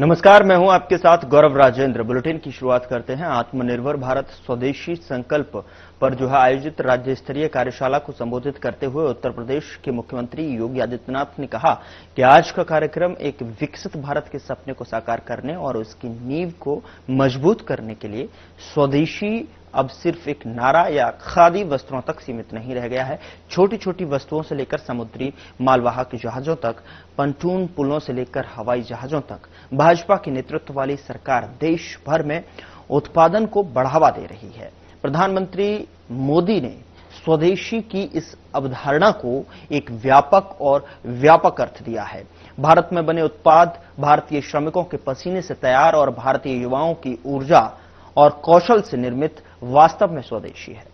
नमस्कार, मैं हूं आपके साथ गौरव राजेंद्र। बुलेटिन की शुरुआत करते हैं। आत्मनिर्भर भारत स्वदेशी संकल्प पर जो है आयोजित राज्य स्तरीय कार्यशाला को संबोधित करते हुए उत्तर प्रदेश के मुख्यमंत्री योगी आदित्यनाथ ने कहा कि आज का कार्यक्रम एक विकसित भारत के सपने को साकार करने और उसकी नींव को मजबूत करने के लिए स्वदेशी अब सिर्फ एक नारा या खादी वस्त्रों तक सीमित नहीं रह गया है। छोटी छोटी वस्तुओं से लेकर समुद्री मालवाहक जहाजों तक, पंटून पुलों से लेकर हवाई जहाजों तक भाजपा के नेतृत्व वाली सरकार देश भर में उत्पादन को बढ़ावा दे रही है। प्रधानमंत्री मोदी ने स्वदेशी की इस अवधारणा को एक व्यापक अर्थ दिया है। भारत में बने उत्पाद भारतीय श्रमिकों के पसीने से तैयार और भारतीय युवाओं की ऊर्जा और कौशल से निर्मित वास्तव में स्वदेशी है।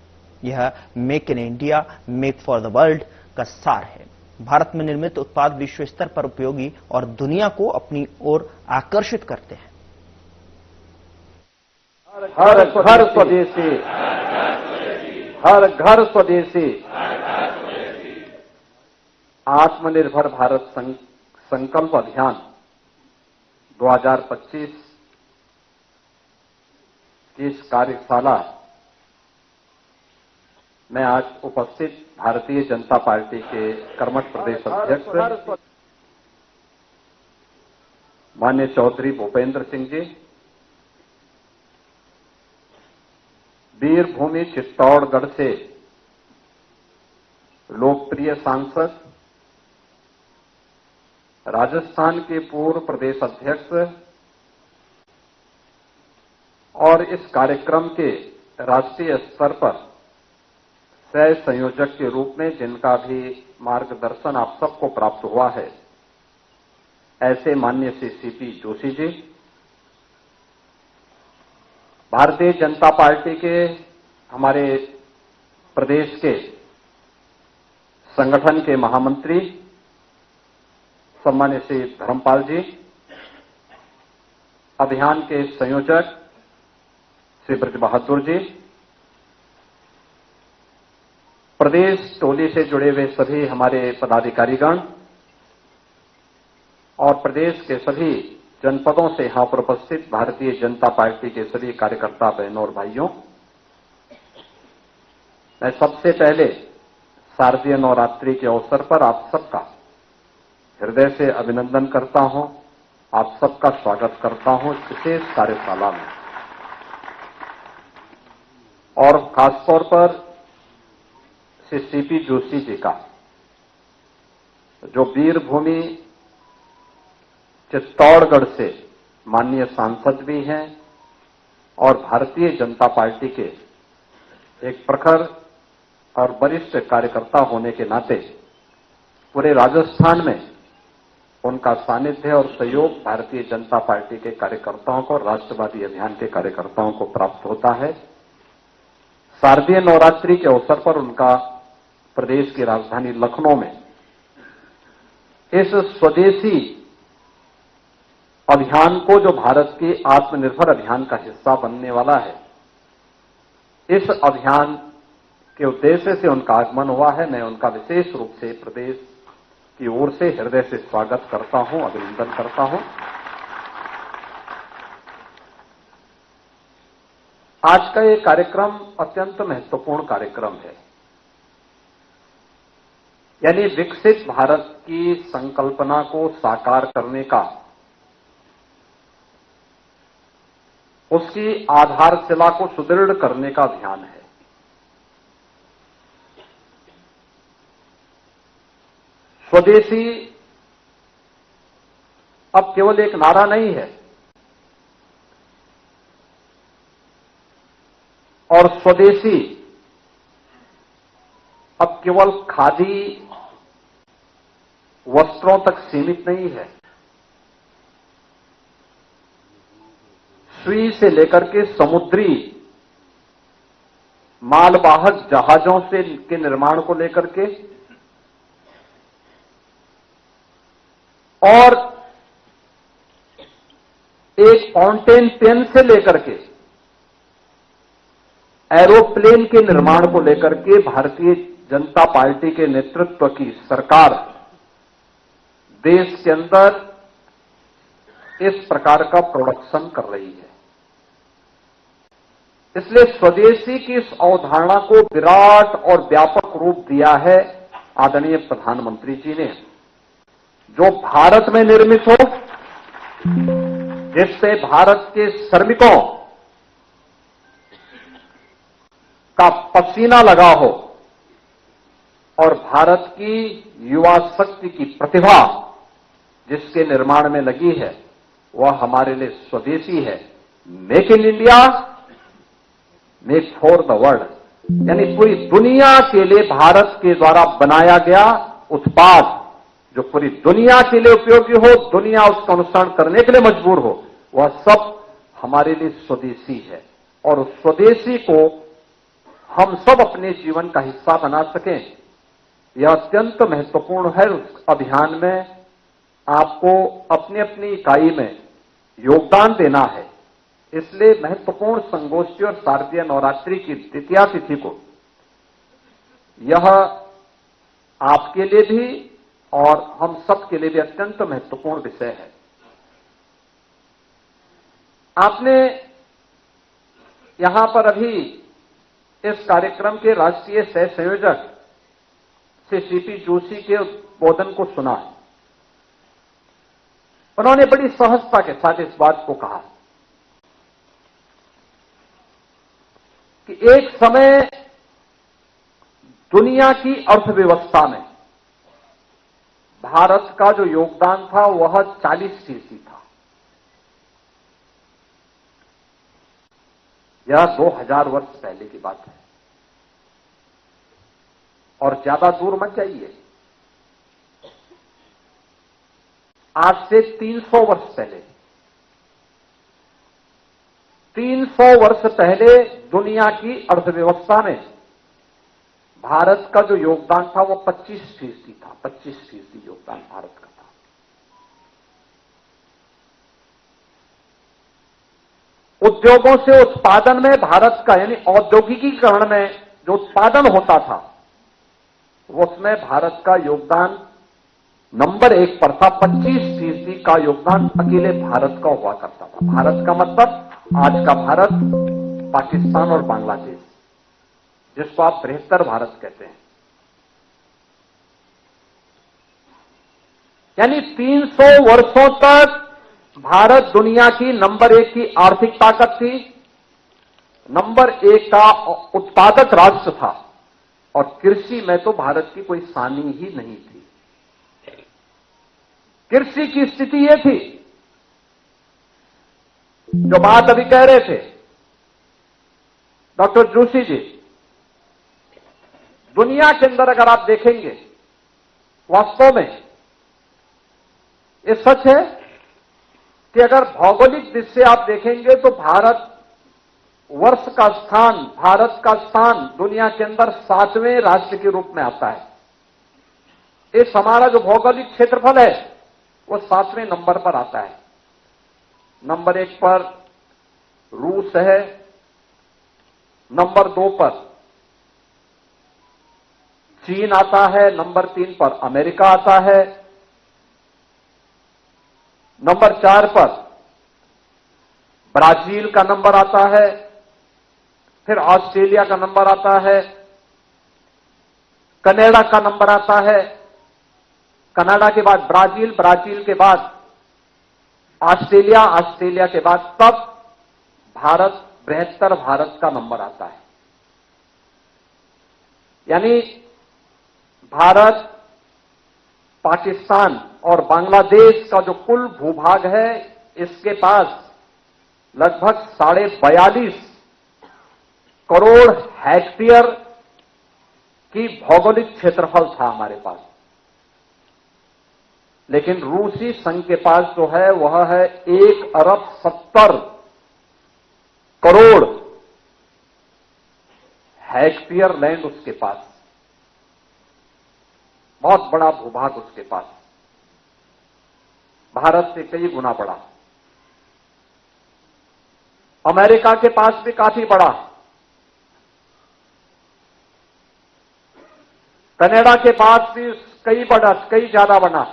यह make in India, make for the world का सार है। भारत में निर्मित उत्पाद विश्व स्तर पर उपयोगी और दुनिया को अपनी ओर आकर्षित करते हैं। हर घर स्वदेशी, हर घर स्वदेशी। आत्मनिर्भर भारत संकल्प अभियान 2025 की इस कार्यशाला में आज उपस्थित भारतीय जनता पार्टी के कर्मठ प्रदेश अध्यक्ष माननीय चौधरी भूपेंद्र सिंह जी, वीरभूमि चित्तौड़गढ़ से लोकप्रिय सांसद, राजस्थान के पूर्व प्रदेश अध्यक्ष और इस कार्यक्रम के राष्ट्रीय स्तर पर सह संयोजक के रूप में जिनका भी मार्गदर्शन आप सबको प्राप्त हुआ है, ऐसे माननीय श्री सीपी जोशी जी, भारतीय जनता पार्टी के हमारे प्रदेश के संगठन के महामंत्री सम्मानित श्री धर्मपाल जी, अभियान के संयोजक श्री ब्रज बहादुर जी, प्रदेश टोली से जुड़े हुए सभी हमारे पदाधिकारीगण और प्रदेश के सभी जनपदों से यहां पर उपस्थित भारतीय जनता पार्टी के सभी कार्यकर्ता बहनों और भाइयों, मैं सबसे पहले शारदीय नवरात्रि के अवसर पर आप सबका हृदय से अभिनंदन करता हूं, आप सबका स्वागत करता हूं विशेष कार्यशाला में। और खासतौर पर श्री सीपी जोशी जी का, जो वीरभूमि चित्तौड़गढ़ से माननीय सांसद भी हैं और भारतीय जनता पार्टी के एक प्रखर और वरिष्ठ कार्यकर्ता होने के नाते पूरे राजस्थान में उनका सानिध्य और सहयोग भारतीय जनता पार्टी के कार्यकर्ताओं को, राष्ट्रवादी अभियान के कार्यकर्ताओं को प्राप्त होता है। शारदीय नवरात्रि के अवसर पर उनका प्रदेश की राजधानी लखनऊ में इस स्वदेशी अभियान को, जो भारत के आत्मनिर्भर अभियान का हिस्सा बनने वाला है, इस अभियान के उद्देश्य से उनका आगमन हुआ है। मैं उनका विशेष रूप से प्रदेश की ओर से हृदय से स्वागत करता हूं, अभिनंदन करता हूं। आज का ये कार्यक्रम अत्यंत महत्वपूर्ण कार्यक्रम है, यानी विकसित भारत की संकल्पना को साकार करने का, उसकी आधारशिला को सुदृढ़ करने का अभियान है। स्वदेशी अब केवल एक नारा नहीं है और स्वदेशी अब केवल खादी वस्त्रों तक सीमित नहीं है। सुई से लेकर के समुद्री मालवाहक जहाजों से के निर्माण को लेकर के और एक फाउंटेन पेन से लेकर के एरोप्लेन के निर्माण को लेकर के भारतीय जनता पार्टी के नेतृत्व की सरकार देश के अंदर इस प्रकार का प्रोडक्शन कर रही है। इसलिए स्वदेशी की इस अवधारणा को विराट और व्यापक रूप दिया है आदरणीय प्रधानमंत्री जी ने। जो भारत में निर्मित हो, जिससे भारत के श्रमिकों का पसीना लगा हो और भारत की युवा शक्ति की प्रतिभा जिसके निर्माण में लगी है, वह हमारे लिए स्वदेशी है। Make in India, make for the world, यानी पूरी दुनिया के लिए भारत के द्वारा बनाया गया उत्पाद जो पूरी दुनिया के लिए उपयोगी हो, दुनिया उसका अनुसरण करने के लिए मजबूर हो, वह सब हमारे लिए स्वदेशी है। और उस स्वदेशी को हम सब अपने जीवन का हिस्सा बना सकें, यह अत्यंत महत्वपूर्ण है। उस अभियान में आपको अपनी अपनी इकाई में योगदान देना है। इसलिए महत्वपूर्ण संगोष्ठी और शारदीय नवरात्रि की द्वितीया तिथि को यह आपके लिए भी और हम सब के लिए भी अत्यंत महत्वपूर्ण विषय है। आपने यहां पर अभी इस कार्यक्रम के राष्ट्रीय सह संयोजक श्री सीपी जोशी के उद्बोधन को सुना है। उन्होंने बड़ी सहजता के साथ इस बात को कहा कि एक समय दुनिया की अर्थव्यवस्था में भारत का जो योगदान था वह 40% था। यह 2000 वर्ष पहले की बात है और ज्यादा दूर मत जाइए। आज से 300 वर्ष पहले, 300 वर्ष पहले दुनिया की अर्थव्यवस्था में भारत का जो योगदान था वो 25% था। 25% योगदान भारत का था। उद्योगों से उत्पादन में भारत का, यानी औद्योगिकीकरण में जो उत्पादन होता था, उसमें भारत का योगदान नंबर 1 पर था। 25% का योगदान अकेले भारत का हुआ करता था। भारत का मतलब आज का भारत, पाकिस्तान और बांग्लादेश, जिसको आप बृहत्तर भारत कहते हैं। यानी 300 वर्षों तक भारत दुनिया की नंबर 1 की आर्थिक ताकत थी, नंबर 1 का उत्पादक राष्ट्र था और कृषि में तो भारत की कोई सानी ही नहीं थी। कृषि की स्थिति यह थी, जो बात अभी कह रहे थे डॉक्टर जोशी जी, दुनिया के अंदर अगर आप देखेंगे, वास्तव में ये सच है कि अगर भौगोलिक दृष्टि से आप देखेंगे तो भारत का स्थान दुनिया के अंदर 7वें राष्ट्र के रूप में आता है। इस हमारा जो भौगोलिक क्षेत्रफल है वो 7वें नंबर पर आता है। नंबर 1 पर रूस है, नंबर 2 पर चीन आता है, नंबर 3 पर अमेरिका आता है, नंबर 4 पर ब्राजील का नंबर आता है, फिर ऑस्ट्रेलिया का नंबर आता है, कनाडा का नंबर आता है, कनाडा के बाद ब्राजील, ब्राजील के बाद ऑस्ट्रेलिया, ऑस्ट्रेलिया के बाद तब भारत, बृहत्तर भारत का नंबर आता है। यानी भारत, पाकिस्तान और बांग्लादेश का जो कुल भूभाग है, इसके पास लगभग 42.5 करोड़ हेक्टेयर की भौगोलिक क्षेत्रफल था हमारे पास। लेकिन रूसी संघ के पास जो है वह है 1 अरब 70 करोड़ हेक्टेयर लैंड उसके पास, बहुत बड़ा भूभाग उसके पास, भारत से कई गुना बड़ा। अमेरिका के पास भी काफी बड़ा, कनाडा के पास भी कई ज्यादा बड़ा।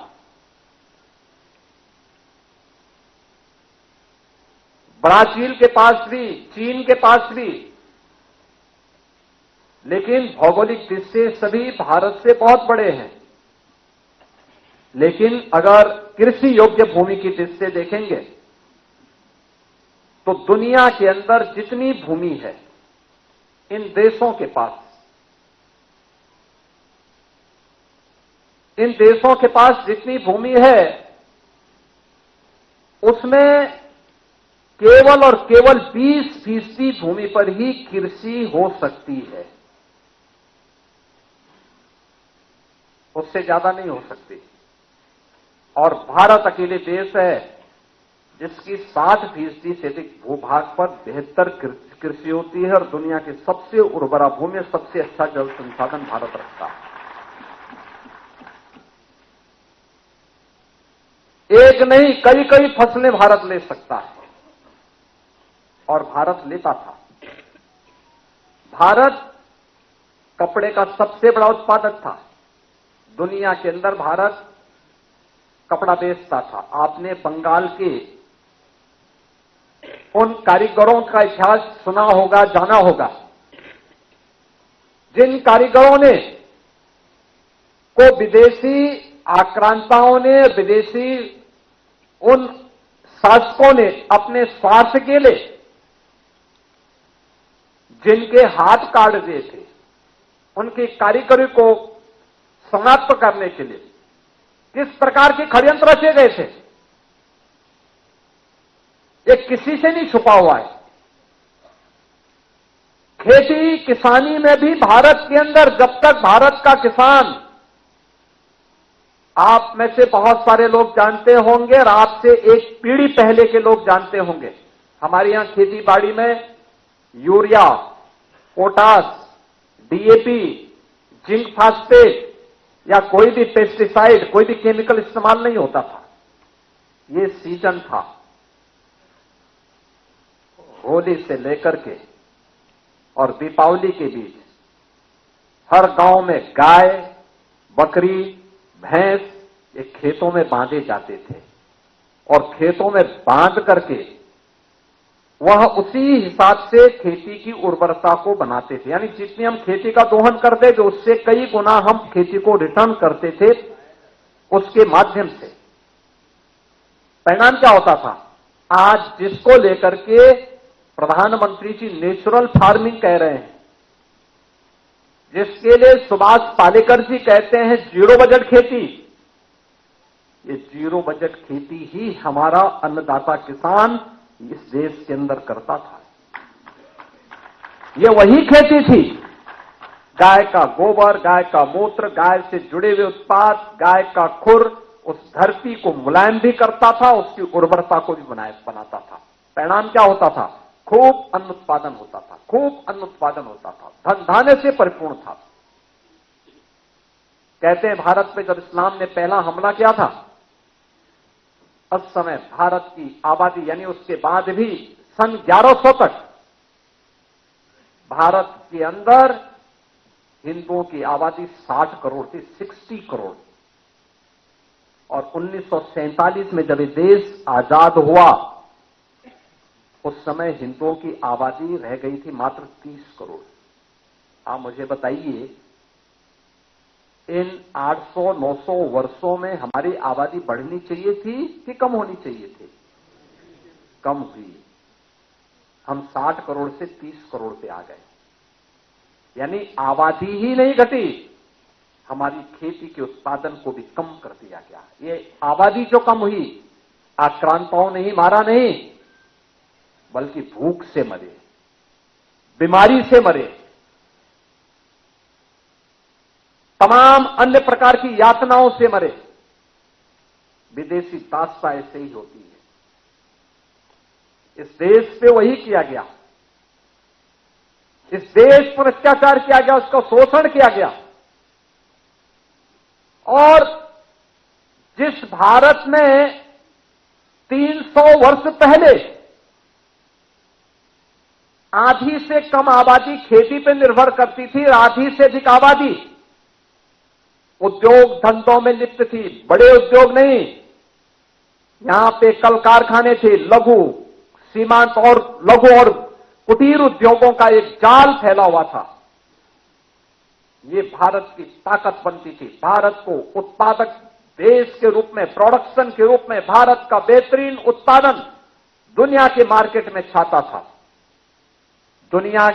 ब्राजील के पास भी, चीन के पास भी, लेकिन भौगोलिक दृष्टि से सभी भारत से बहुत बड़े हैं। लेकिन अगर कृषि योग्य भूमि की दृष्टि से देखेंगे तो दुनिया के अंदर जितनी भूमि है इन देशों के पास जितनी भूमि है उसमें केवल और केवल 20% भूमि पर ही कृषि हो सकती है, उससे ज्यादा नहीं हो सकती। और भारत अकेले देश है जिसकी 60% से अधिक भूभाग पर बेहतर कृषि होती है और दुनिया की सबसे उर्वरा भूमि, सबसे अच्छा जल संसाधन भारत रखता है। एक नहीं कई कई फसलें भारत ले सकता है और भारत लेता था। भारत कपड़े का सबसे बड़ा उत्पादक था। दुनिया के अंदर भारत कपड़ा बेचता था। आपने बंगाल के उन कारीगरों का इतिहास सुना होगा, जाना होगा, जिन कारीगरों ने को विदेशी आक्रांताओं ने, विदेशी उन शासकों ने अपने स्वार्थ के लिए जिनके हाथ काट दिए थे, उनकी कारीगरी को समाप्त करने के लिए किस प्रकार के षड्यंत्र रचे गए थे, ये किसी से नहीं छुपा हुआ है। खेती किसानी में भी भारत के अंदर जब तक भारत का किसान, आप में से बहुत सारे लोग जानते होंगे और आपसे एक पीढ़ी पहले के लोग जानते होंगे, हमारे यहां खेती बाड़ी में urea, potash, DAP, zinc phosphate या कोई भी पेस्टिसाइड, कोई भी केमिकल इस्तेमाल नहीं होता था। ये सीजन था, होली से लेकर के और दीपावली के बीच हर गांव में गाय, बकरी, भैंस ये खेतों में बांधे जाते थे और खेतों में बांध करके वह उसी हिसाब से खेती की उर्वरता को बनाते थे। यानी जितनी हम खेती का दोहन करते थे उससे कई गुना हम खेती को रिटर्न करते थे उसके माध्यम से। परिणाम क्या होता था? आज जिसको लेकर के प्रधानमंत्री जी नेचुरल फार्मिंग कह रहे हैं, जिसके लिए सुभाष पालेकर जी कहते हैं जीरो बजट खेती, ये जीरो बजट खेती ही हमारा अन्नदाता किसान इस देश के अंदर करता था। ये वही खेती थी, गाय का गोबर, गाय का मूत्र, गाय से जुड़े हुए उत्पाद, गाय का खुर उस धरती को मुलायम भी करता था, उसकी उर्वरता को भी बनाता था। परिणाम क्या होता था? खूब अन्न उत्पादन होता था, खूब अन्न उत्पादन होता था, धन धान्य से परिपूर्ण था। कहते हैं भारत पे जब इस्लाम ने पहला हमला किया था उस समय भारत की आबादी, यानी उसके बाद भी सन 1100 तक भारत के अंदर हिंदुओं की आबादी 60 करोड़ थी, 60 करोड़। और 1947 में जब ये देश आजाद हुआ उस समय हिंदुओं की आबादी रह गई थी मात्र 30 करोड़। आप मुझे बताइए इन 800-900 वर्षों में हमारी आबादी बढ़नी चाहिए थी कि कम होनी चाहिए थी? कम हुई। हम 60 करोड़ से 30 करोड़ पे आ गए। यानी आबादी ही नहीं घटी, हमारी खेती के उत्पादन को भी कम कर दिया गया। ये आबादी जो कम हुई, आक्रांताओं ने ही मारा नहीं, बल्कि भूख से मरे, बीमारी से मरे, तमाम अन्य प्रकार की यातनाओं से मरे। विदेशी दासता ऐसे ही होती है। इस देश पे वही किया गया, इस देश पर अत्याचार किया गया, उसका शोषण किया गया। और जिस भारत में 300 वर्ष पहले आधी से कम आबादी खेती पर निर्भर करती थी, आधी से अधिक आबादी उद्योग धंधों में लिप्त थी। बड़े उद्योग नहीं, यहां पे कल कारखाने थे, लघु सीमांत और लघु और कुटीर उद्योगों का एक जाल फैला हुआ था। ये भारत की ताकत बनती थी। भारत को उत्पादक देश के रूप में, प्रोडक्शन के रूप में भारत का बेहतरीन उत्पादन दुनिया के मार्केट में छाता था। दुनिया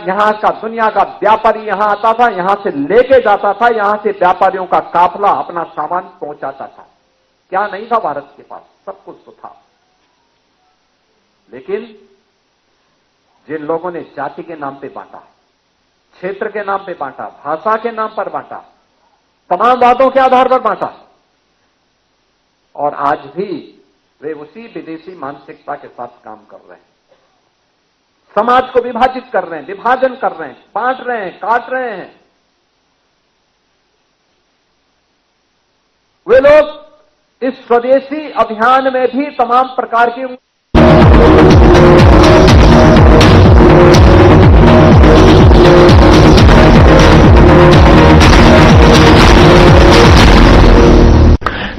का व्यापारी यहां आता था, यहां से लेके जाता था, यहां से व्यापारियों का काफला अपना सामान पहुंचाता था। क्या नहीं था भारत के पास? सब कुछ तो था। लेकिन जिन लोगों ने जाति के नाम पे बांटा, क्षेत्र के नाम पे बांटा, भाषा के नाम पर बांटा, तमाम बातों के आधार पर बांटा, और आज भी वे उसी विदेशी मानसिकता के साथ काम कर रहे हैं। समाज को विभाजित कर रहे हैं, विभाजन कर रहे हैं, बांट रहे हैं, काट रहे हैं। वे लोग इस स्वदेशी अभियान में भी तमाम प्रकार की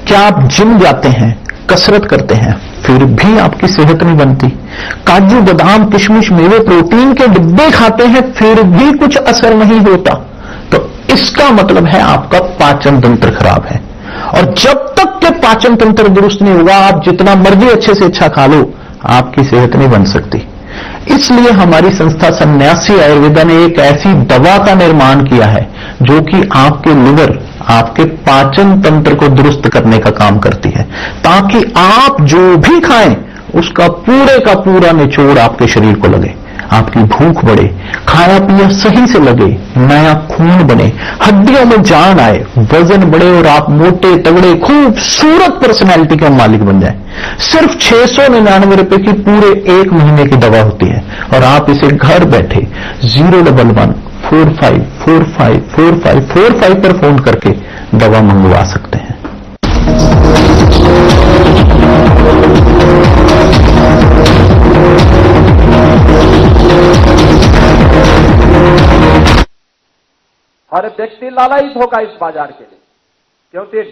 क्या आप जिम जाते हैं, कसरत करते हैं, फिर भी आपकी सेहत नहीं बनती? काजू बादाम किशमिश मेवे प्रोटीन के डिब्बे खाते हैं, फिर भी कुछ असर नहीं होता? तो इसका मतलब है आपका पाचन तंत्र खराब है। और जब तक के पाचन तंत्र दुरुस्त नहीं होगा, आप जितना मर्जी अच्छे से अच्छा खा लो, आपकी सेहत नहीं बन सकती। इसलिए हमारी संस्था सन्यासी आयुर्वेदा ने एक ऐसी दवा का निर्माण किया है जो कि आपके लिवर, आपके पाचन तंत्र को दुरुस्त करने का काम करती है, ताकि आप जो भी खाएं उसका पूरे का पूरा निचोड़ आपके शरीर को लगे, आपकी भूख बढ़े, खाया पिया सही से लगे, नया खून बने, हड्डियों में जान आए, वजन बढ़े और आप मोटे तगड़े खूबसूरत पर्सनैलिटी के मालिक बन जाएं। सिर्फ 699 रुपए की पूरे 1 महीने की दवा होती है और आप इसे घर बैठे 011-45454545 पर फोन करके दवा मंगवा सकते हैं। हर व्यक्ति लालायित होगा इस बाजार के लिए, क्योंकि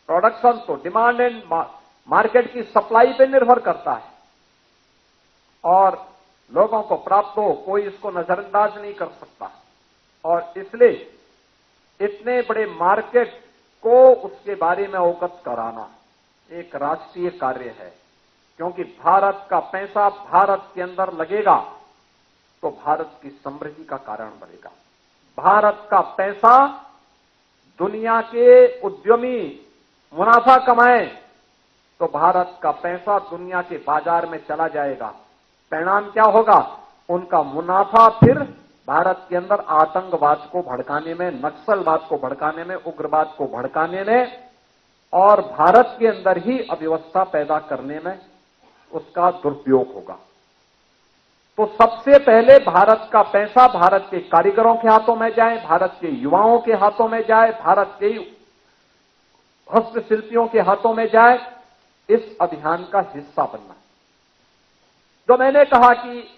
प्रोडक्शन तो डिमांड एंड मार्केट की सप्लाई पे निर्भर करता है और लोगों को प्राप्त हो, कोई इसको नजरअंदाज नहीं कर सकता। और इसलिए इतने बड़े मार्केट को उसके बारे में अवगत कराना एक राष्ट्रीय कार्य है, क्योंकि भारत का पैसा भारत के अंदर लगेगा तो भारत की समृद्धि का कारण बनेगा। भारत का पैसा दुनिया के उद्यमी मुनाफा कमाए तो भारत का पैसा दुनिया के बाजार में चला जाएगा। परिणाम क्या होगा? उनका मुनाफा फिर भारत के अंदर आतंकवाद को भड़काने में, नक्सलवाद को भड़काने में, उग्रवाद को भड़काने में और भारत के अंदर ही अव्यवस्था पैदा करने में उसका दुरुपयोग होगा। तो सबसे पहले भारत का पैसा भारत के कारीगरों के हाथों में जाए, भारत के युवाओं के हाथों में जाए, भारत के हस्तशिल्पियों के हाथों में जाए, इस अभियान का हिस्सा बनना। जो मैंने कहा कि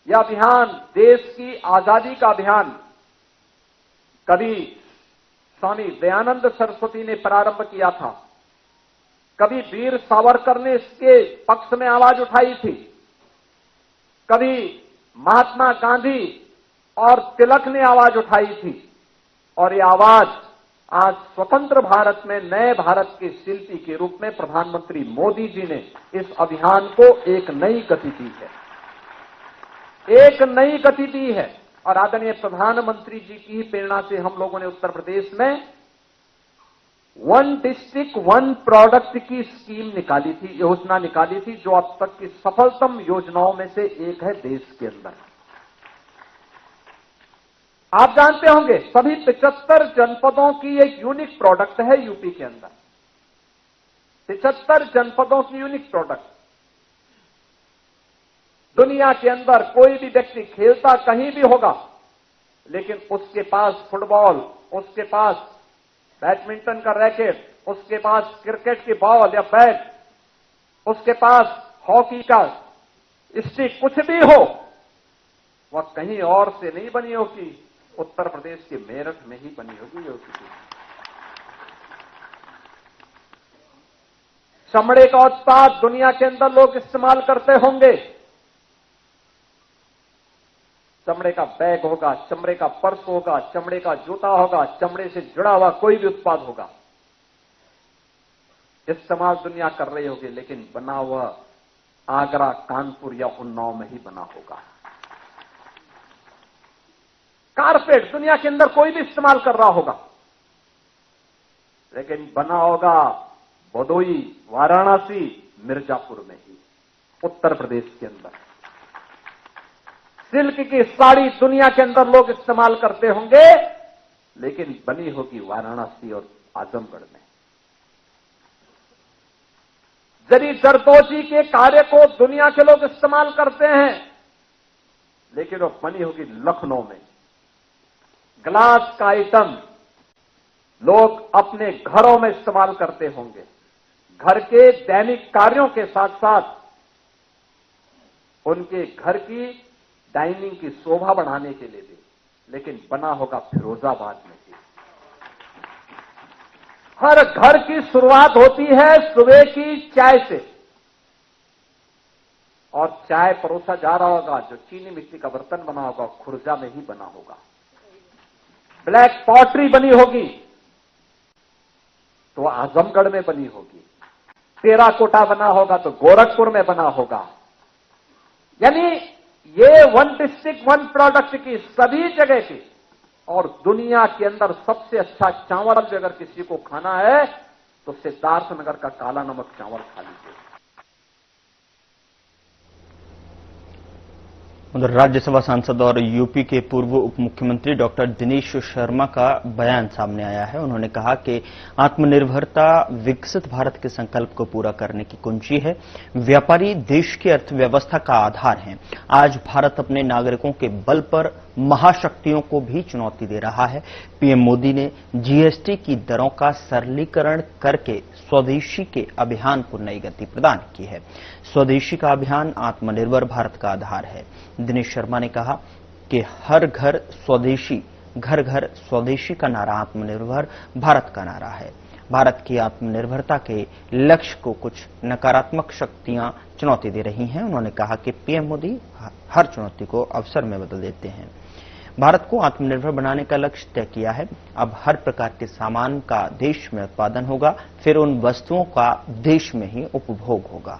यह अभियान देश की आजादी का अभियान कभी स्वामी दयानंद सरस्वती ने प्रारंभ किया था, कभी वीर सावरकर ने इसके पक्ष में आवाज उठाई थी, कभी महात्मा गांधी और तिलक ने आवाज उठाई थी, और ये आवाज आज स्वतंत्र भारत में नए भारत के शिल्पी के रूप में प्रधानमंत्री मोदी जी ने इस अभियान को एक नई गति दी है, एक नई गति दी है। और आदरणीय प्रधानमंत्री जी की प्रेरणा से हम लोगों ने उत्तर प्रदेश में 1 डिस्ट्रिक्ट 1 प्रोडक्ट की स्कीम निकाली थी, योजना निकाली थी, जो अब तक की सफलतम योजनाओं में से एक है देश के अंदर। आप जानते होंगे सभी 75 जनपदों की एक यूनिक प्रोडक्ट है यूपी के अंदर, 75 जनपदों की यूनिक प्रोडक्ट। दुनिया के अंदर कोई भी व्यक्ति खेलता कहीं भी होगा, लेकिन उसके पास फुटबॉल, उसके पास बैडमिंटन का रैकेट, उसके पास क्रिकेट की बॉल या बैट, उसके पास हॉकी का स्टिक, कुछ भी हो, वह कहीं और से नहीं बनी होगी, उत्तर प्रदेश के मेरठ में ही बनी होगी। चमड़े का उत्पाद दुनिया के अंदर लोग इस्तेमाल करते होंगे, चमड़े का बैग होगा, चमड़े का पर्स होगा, चमड़े का जूता होगा, चमड़े से जुड़ा हुआ कोई भी उत्पाद होगा, इस्तेमाल दुनिया कर रही होगी, लेकिन बना हुआ आगरा, कानपुर या उन्नाव में ही बना होगा। कारपेट दुनिया के अंदर कोई भी इस्तेमाल कर रहा होगा, लेकिन बना होगा भदोई, वाराणसी, मिर्जापुर में ही, उत्तर प्रदेश के अंदर। सिल्क की साड़ी दुनिया के अंदर लोग इस्तेमाल करते होंगे, लेकिन बनी होगी वाराणसी और आजमगढ़ में। जरी जरदोजी के कार्य को दुनिया के लोग इस्तेमाल करते हैं, लेकिन वो बनी होगी लखनऊ में। ग्लास का आइटम लोग अपने घरों में इस्तेमाल करते होंगे, घर के दैनिक कार्यों के साथ साथ उनके घर की डाइनिंग की शोभा बढ़ाने के लिए भी, लेकिन बना होगा फिरोजाबाद में ही। हर घर की शुरुआत होती है सुबह की चाय से, और चाय परोसा जा रहा होगा जो चीनी मिट्टी का बर्तन बना होगा, खुर्जा में ही बना होगा। ब्लैक पॉटरी बनी होगी तो आजमगढ़ में बनी होगी, टेराकोटा बना होगा तो गोरखपुर में बना होगा। यानी ये वन डिस्ट्रिक्ट वन प्रोडक्ट की सभी जगह की, और दुनिया के अंदर सबसे अच्छा चावल भी अगर किसी को खाना है तो सिद्धार्थनगर का काला नमक चावल खा लीजिए। उधर राज्यसभा सांसद और यूपी के पूर्व उप मुख्यमंत्री डॉक्टर दिनेश शर्मा का बयान सामने आया है। उन्होंने कहा कि आत्मनिर्भरता विकसित भारत के संकल्प को पूरा करने की कुंजी है। व्यापारी देश की अर्थव्यवस्था का आधार हैं। आज भारत अपने नागरिकों के बल पर महाशक्तियों को भी चुनौती दे रहा है। पीएम मोदी ने जीएसटी की दरों का सरलीकरण करके स्वदेशी के अभियान को नई गति प्रदान की है। स्वदेशी का अभियान आत्मनिर्भर भारत का आधार है। दिनेश शर्मा ने कहा कि हर घर स्वदेशी, घर घर स्वदेशी का नारा आत्मनिर्भर भारत का नारा है। भारत की आत्मनिर्भरता के लक्ष्य को कुछ नकारात्मक शक्तियां चुनौती दे रही हैं। उन्होंने कहा कि पीएम मोदी हर चुनौती को अवसर में बदल देते हैं। भारत को आत्मनिर्भर बनाने का लक्ष्य तय किया है। अब हर प्रकार के सामान का देश में उत्पादन होगा, फिर उन वस्तुओं का देश में ही उपभोग होगा।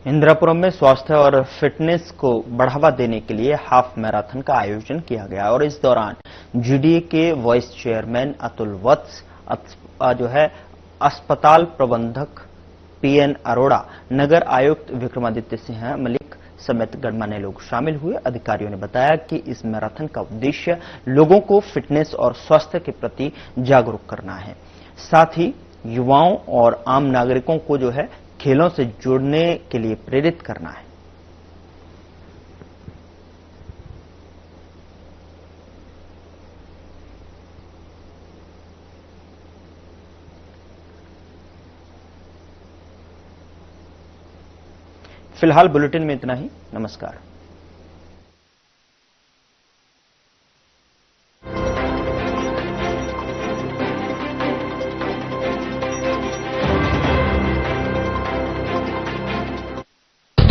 इंदिरापुरम में स्वास्थ्य और फिटनेस को बढ़ावा देने के लिए हाफ मैराथन का आयोजन किया गया और इस दौरान जीडीए के वाइस चेयरमैन अतुल वत्स, अस्पताल प्रबंधक पीएन अरोड़ा, नगर आयुक्त विक्रमादित्य सिंह मलिक समेत गणमान्य लोग शामिल हुए। अधिकारियों ने बताया कि इस मैराथन का उद्देश्य लोगों को फिटनेस और स्वास्थ्य के प्रति जागरूक करना है, साथ ही युवाओं और आम नागरिकों को खेलों से जुड़ने के लिए प्रेरित करना है। फिलहाल बुलेटिन में इतना ही। नमस्कार।